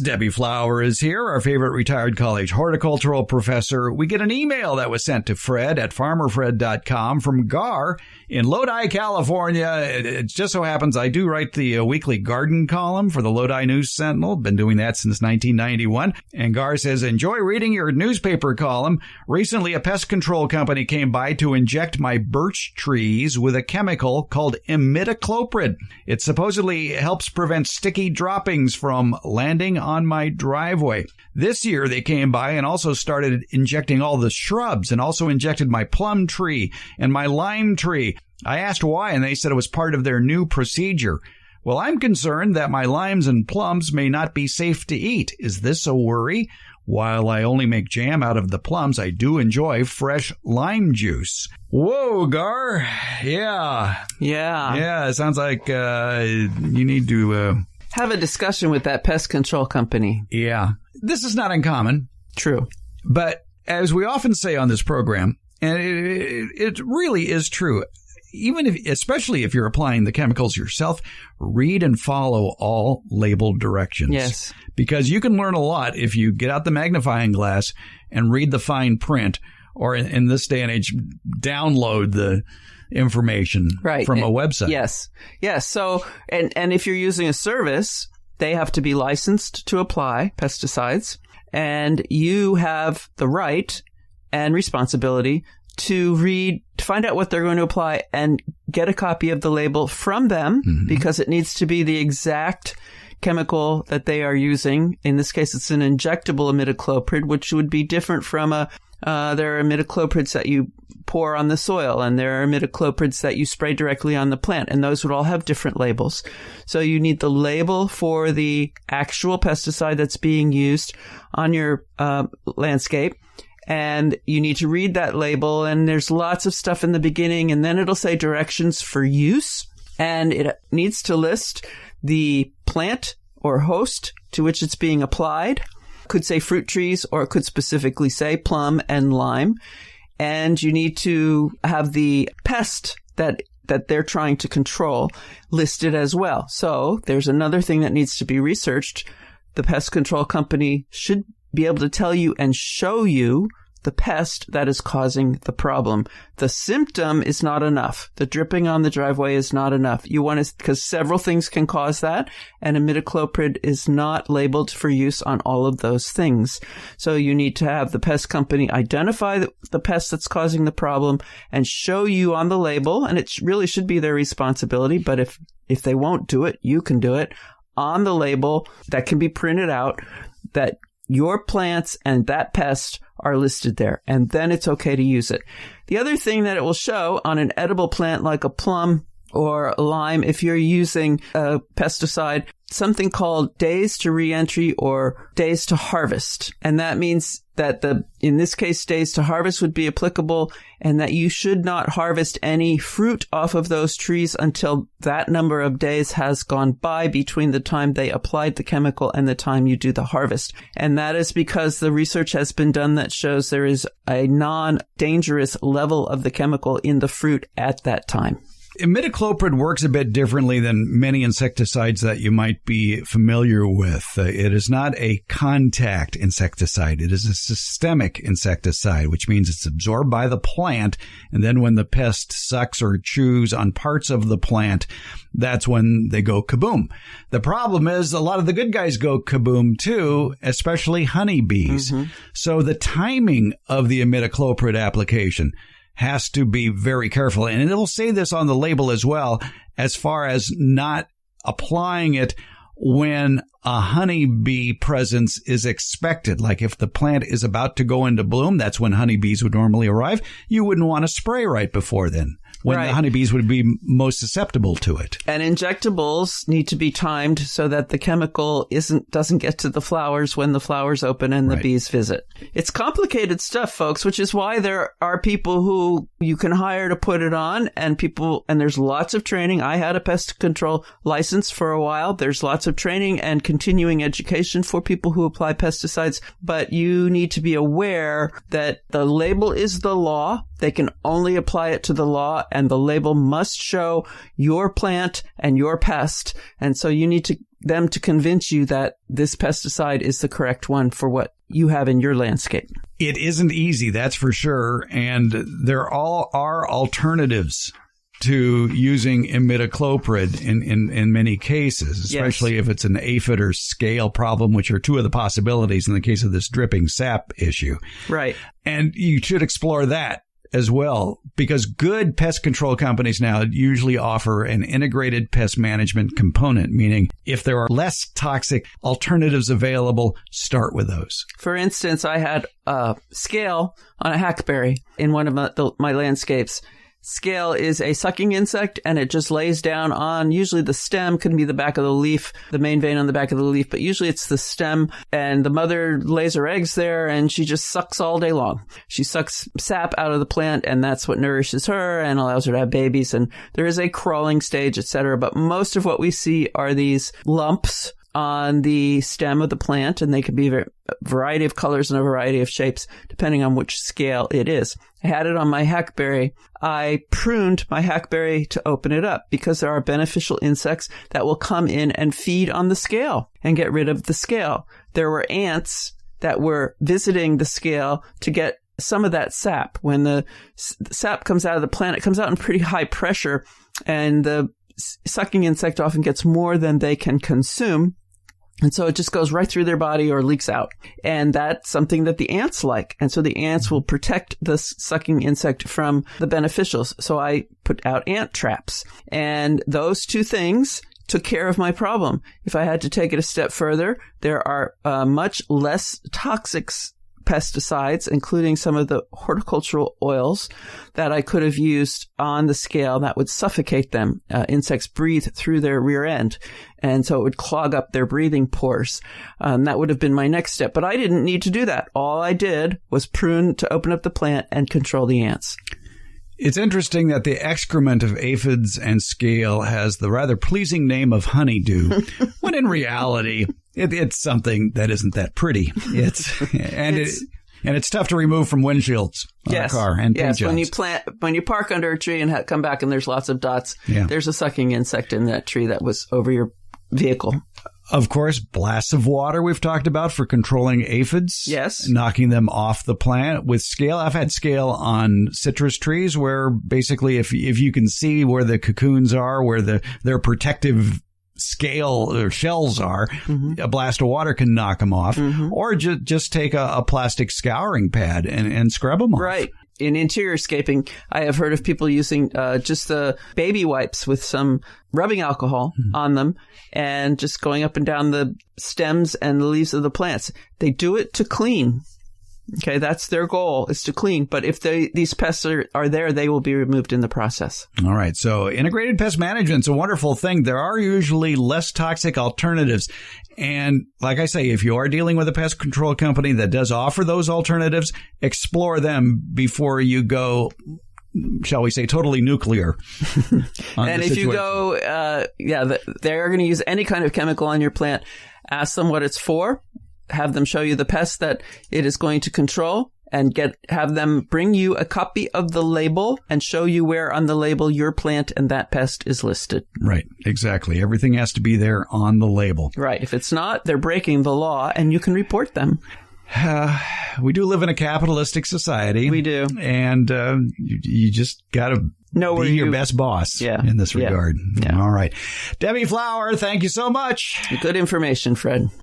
Debbie Flower is here, our favorite retired college horticultural professor. We get an email that was sent to Fred at farmerfred.com from Gar in Lodi, California. It just so happens I do write the weekly garden column for the Lodi News Sentinel. Been doing that since 1991. And Gar says, enjoy reading your newspaper column. Recently, a pest control company came by to inject my birch trees with a chemical called imidacloprid. It supposedly helps prevent sticky droppings from landing on my driveway. This year they came by and also started injecting all the shrubs and also injected my plum tree and my lime tree. I asked why and they said it was part of their new procedure. Well, I'm concerned that my limes and plums may not be safe to eat. Is this a worry? While I only make jam out of the plums, I do enjoy fresh lime juice. Whoa, Gar. Yeah. It sounds like you need to have a discussion with that pest control company. Yeah. This is not uncommon. True. But as we often say on this program, and it really is true, especially if you're applying the chemicals yourself, read and follow all label directions. Yes. Because you can learn a lot if you get out the magnifying glass and read the fine print, or in this day and age, download the information from a website. Yes. So, and if you're using a service, they have to be licensed to apply pesticides, and you have the right and responsibility to find out what they're going to apply and get a copy of the label from them, because it needs to be the exact chemical that they are using. In this case, it's an injectable imidacloprid, which would be different from there are imidacloprids that you pour on the soil, and there are imidacloprids that you spray directly on the plant, and those would all have different labels. So you need the label for the actual pesticide that's being used on your landscape, and you need to read that label, and there's lots of stuff in the beginning, and then it'll say directions for use, and it needs to list the plant or host to which it's being applied. Could say fruit trees, or it could specifically say plum and lime. And you need to have the pest that they're trying to control listed as well. So there's another thing that needs to be researched. The pest control company should be able to tell you and show you the pest that is causing the problem. The symptom is not enough. The dripping on the driveway is not enough. You want to, because several things can cause that, and imidacloprid is not labeled for use on all of those things. So you need to have the pest company identify the pest that's causing the problem and show you on the label, and it really should be their responsibility, but if they won't do it, you can do it on the label that can be printed out, that your plants and that pest are listed there, and then it's okay to use it. The other thing that it will show on an edible plant like a plum or a lime, if you're using a pesticide, something called days to reentry or days to harvest. And that means that in this case, days to harvest would be applicable, and that you should not harvest any fruit off of those trees until that number of days has gone by between the time they applied the chemical and the time you do the harvest. And that is because the research has been done that shows there is a non-dangerous level of the chemical in the fruit at that time. Imidacloprid works a bit differently than many insecticides that you might be familiar with. It is not a contact insecticide. It is a systemic insecticide, which means it's absorbed by the plant, and then when the pest sucks or chews on parts of the plant, that's when they go kaboom. The problem is a lot of the good guys go kaboom too, especially honeybees. So the timing of the imidacloprid application has to be very careful. And it'll say this on the label as well, as far as not applying it when a honeybee presence is expected. Like if the plant is about to go into bloom, that's when honeybees would normally arrive. You wouldn't want to spray right before then, when the honeybees would be most susceptible to it. And injectables need to be timed so that the chemical doesn't get to the flowers when the flowers open and the bees visit. It's complicated stuff, folks, which is why there are people who you can hire to put it on, and there's lots of training. I had a pest control license for a while. There's lots of training and continuing education for people who apply pesticides, but you need to be aware that the label is the law. They can only apply it to the law, and the label must show your plant and your pest. And so you need to them to convince you that this pesticide is the correct one for what you have in your landscape. It isn't easy, that's for sure. And there all are alternatives to using imidacloprid in many cases, especially if it's an aphid or scale problem, which are two of the possibilities in the case of this dripping sap issue. Right. And you should explore that as well, because good pest control companies now usually offer an integrated pest management component, meaning if there are less toxic alternatives available, start with those. For instance, I had a scale on a hackberry in one of my landscapes. Scale is a sucking insect, and it just lays down on usually the stem, could be the back of the leaf, the main vein on the back of the leaf, but usually it's the stem, and the mother lays her eggs there, and she just sucks all day long. She sucks sap out of the plant, and that's what nourishes her and allows her to have babies, and there is a crawling stage, etc. But most of what we see are these lumps on the stem of the plant, and they could be a variety of colors and a variety of shapes, depending on which scale it is. I had it on my hackberry. I pruned my hackberry to open it up because there are beneficial insects that will come in and feed on the scale and get rid of the scale. There were ants that were visiting the scale to get some of that sap. When the sap comes out of the plant, it comes out in pretty high pressure, and the sucking insect often gets more than they can consume. And so it just goes right through their body or leaks out. And that's something that the ants like. And so the ants will protect the sucking insect from the beneficials. So I put out ant traps. And those two things took care of my problem. If I had to take it a step further, there are much less toxic pesticides, including some of the horticultural oils that I could have used on the scale that would suffocate them. Insects breathe through their rear end, and so it would clog up their breathing pores. That would have been my next step, but I didn't need to do that. All I did was prune to open up the plant and control the ants. It's interesting that the excrement of aphids and scale has the rather pleasing name of honeydew, when in reality, it's something that isn't that pretty. It's tough to remove from windshields on a car and paint jobs. When you park under a tree and come back and there's lots of dots, there's a sucking insect in that tree that was over your vehicle. Of course, blasts of water we've talked about for controlling aphids. Yes. Knocking them off the plant. With scale, I've had scale on citrus trees where basically if you can see where the cocoons are, where their protective scale or shells are, a blast of water can knock them off. Or just take a plastic scouring pad and scrub them off. Right. In interior scaping, I have heard of people using just the baby wipes with some rubbing alcohol on them and just going up and down the stems and the leaves of the plants. They do it to clean. Okay, that's their goal, is to clean. But if these pests are there, they will be removed in the process. All right. So integrated pest management is a wonderful thing. There are usually less toxic alternatives. And like I say, if you are dealing with a pest control company that does offer those alternatives, explore them before you go, shall we say, totally nuclear. And if you go, they're going to use any kind of chemical on your plant. Ask them what it's for. Have them show you the pest that it is going to control, and have them bring you a copy of the label and show you where on the label your plant and that pest is listed. Right. Exactly. Everything has to be there on the label. Right. If it's not, they're breaking the law, and you can report them. We do live in a capitalistic society. We do. And you just got to be your best boss in this regard. Yeah. All right. Debbie Flower, thank you so much. Good information, Fred.